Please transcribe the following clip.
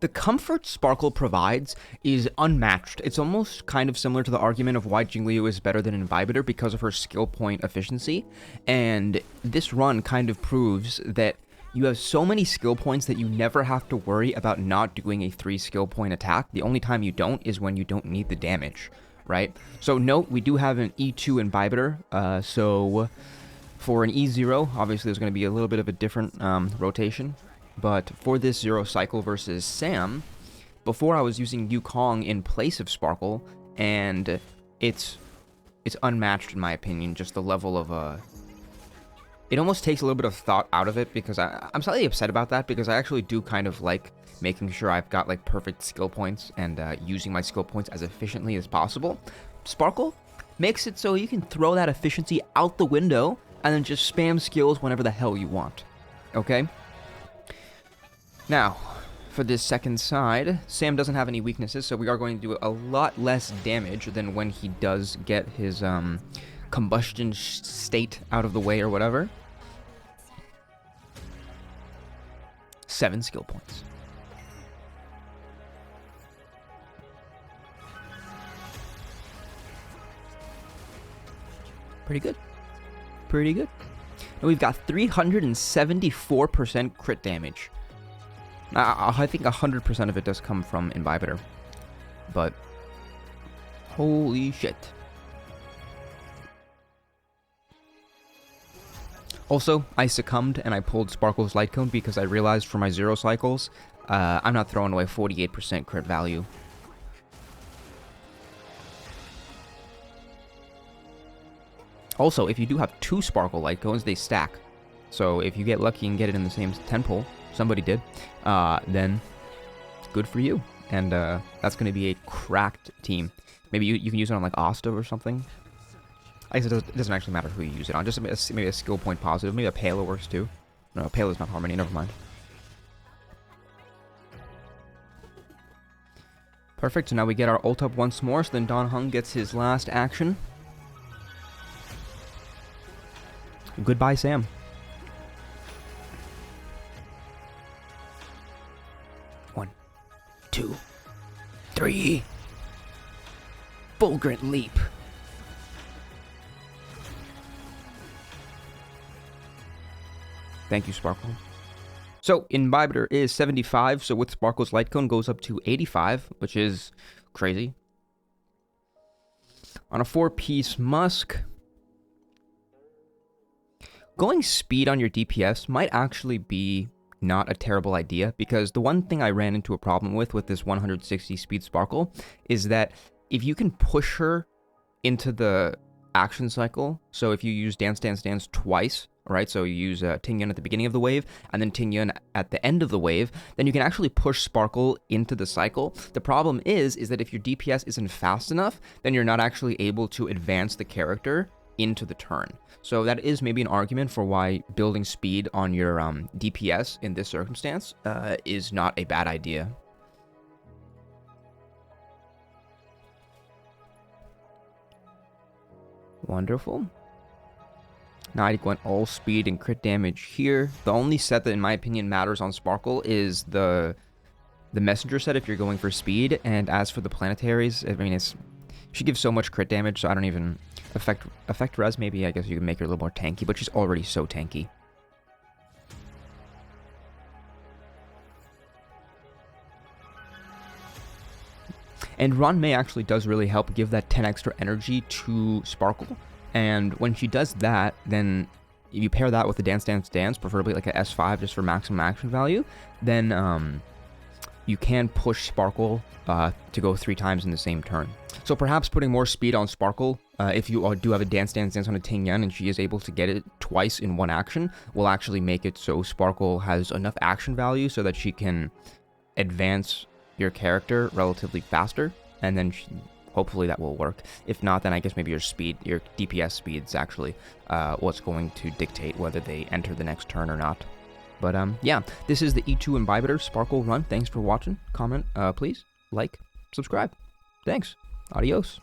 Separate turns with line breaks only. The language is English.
The comfort Sparkle provides is unmatched. It's almost kind of similar to the argument of why Jingliu is better than Imbibitor because of her skill point efficiency, and this run kind of proves that you have so many skill points that you never have to worry about not doing a 3 skill point attack. The only time you don't is when you don't need the damage, right? So note, we do have an E2 Imbibitor, so for an E0, obviously there's going to be a little bit of a different rotation. But for this 0 cycle versus Sam, before I was using Yukong in place of Sparkle, and it's unmatched in my opinion, just the level of it almost takes a little bit of thought out of it, because I'm slightly upset about that, because I actually do kind of like making sure I've got like perfect skill points and using my skill points as efficiently as possible. Sparkle makes it so you can throw that efficiency out the window and then just spam skills whenever the hell you want, okay? Now, for this second side, Sam doesn't have any weaknesses, so we are going to do a lot less damage than when he does get his combustion state out of the way or whatever. 7 skill points. Pretty good. Pretty good. And we've got 374% crit damage. I think 100% of it does come from Imbibitor, but holy shit. Also, I succumbed and I pulled Sparkle's Light Cone because I realized for my 0 cycles, I'm not throwing away 48% crit value. Also, if you do have 2 Sparkle Light Cones, they stack. So if you get lucky and get it in the same 10 pull, somebody did, then good for you. And that's going to be a cracked team. Maybe you can use it on like Asta or something. I guess it doesn't actually matter who you use it on. Just maybe a skill point positive. Maybe a Palo works too. No, Palo's not Harmony. Never mind. Perfect. So now we get our ult up once more. So then Don Heng gets his last action. Goodbye, Sam. One, 2, 3. Fulgurant Leap. Thank you, Sparkle. So, Imbibitor is 75, so with Sparkle's Light Cone goes up to 85, which is crazy. On a 4-piece Musk, going speed on your DPS might actually be not a terrible idea, because the one thing I ran into a problem with this 160 speed Sparkle is that if you can push her into the action cycle, so if you use Dance Dance Dance twice, right, so you use Ting Yun at the beginning of the wave, and then Ting Yun at the end of the wave, then you can actually push Sparkle into the cycle. The problem is that if your DPS isn't fast enough, then you're not actually able to advance the character into the turn. So that is maybe an argument for why building speed on your DPS in this circumstance is not a bad idea. Wonderful. Now I went all speed and crit damage here. The only set that in my opinion matters on Sparkle is the messenger set if you're going for speed, and as for the planetaries, I mean she gives so much crit damage, so I don't even effect res. Maybe I guess you can make her a little more tanky, but she's already so tanky. And Ron May actually does really help give that 10 extra energy to Sparkle. And when she does that, then if you pair that with the Dance Dance Dance, preferably like a S5 just for maximum action value, then you can push Sparkle to go 3 times in the same turn. So perhaps putting more speed on Sparkle, if you do have a Dance Dance Dance on a Ting Yun and she is able to get it twice in one action, will actually make it so Sparkle has enough action value so that she can advance your character relatively faster, and then hopefully that will work. If not, then I guess maybe your speed, your DPS speed's actually what's going to dictate whether they enter the next turn or not. But yeah, this is the E2 Imbibitor Sparkle run. Thanks for watching. Comment, please. Like, subscribe. Thanks. Adios.